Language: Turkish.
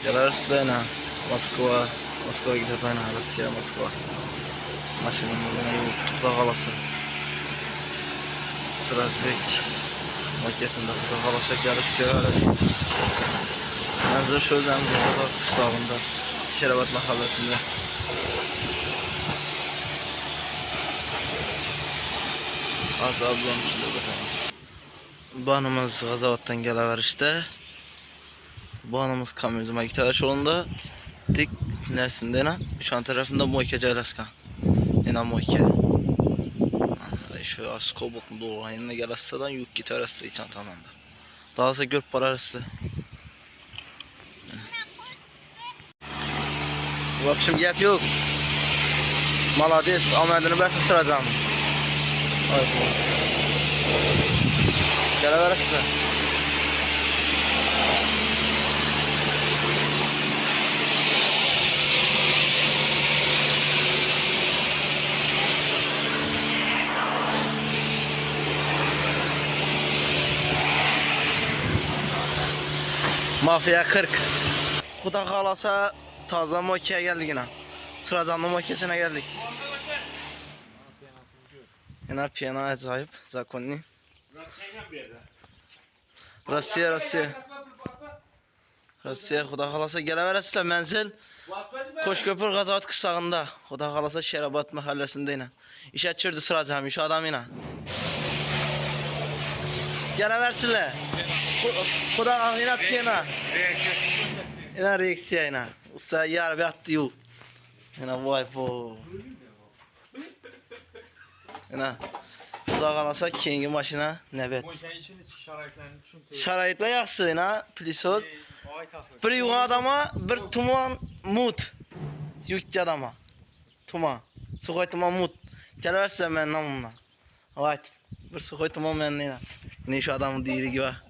Gelerse de ne? Moskova gidiyor ben Rusya, Moskova. Maşının bugün tutuğa kalası. Sıradbek makesinde tutuğa kalasa gelip görer. Mənzər şözəm burada qıstağında, Şərəbat mahalləsində. Az ablam içində baxalım. Bu anımız Qazavatdan gələ işte. Bu anımız Kamyoncu Magitariş yolunda dik nəsində ilə Şan tərəfində Moyke Cəyləskan. Yine Moyke. Şu Askobot'un doğru yanına gələsədən yük gitarəstə içən tamamda. Daha sonra görüp bararıstı. В общем, gap yok. Молодец, amədini bəlkə sıracağım. Gələ verəsdə. Mafya 40. Kuda kalasa taze Mokya'ya geldik yine. Sıracanlı Mokya'sına geldik. Yine piyano acayip. Zakonni. Rusya kuda kalasa geleveresiyle menzil. Koşköpür Qazavat kırsağında. Kuda kalasa Şerabat mahallesinde yine. İşe çürdü sıracağım. İş adam yine. Geleversiyle. Kuda kalasa yine piyano. Yine reaksiya yine. Usta yar bir attı yok. Yine vay po. Yine uzağa kalasa keyingi maşına növbət. Şəraitlə yaxşı yine plisöz. Bir yuğun adama bir tuman mut. Yükçü adama. Tuman. Suxoy tuman mut. Gələrsə mən namımla. Vay. Bir suxoy tuman mən yine. Yine şu adamın deyiri gibi.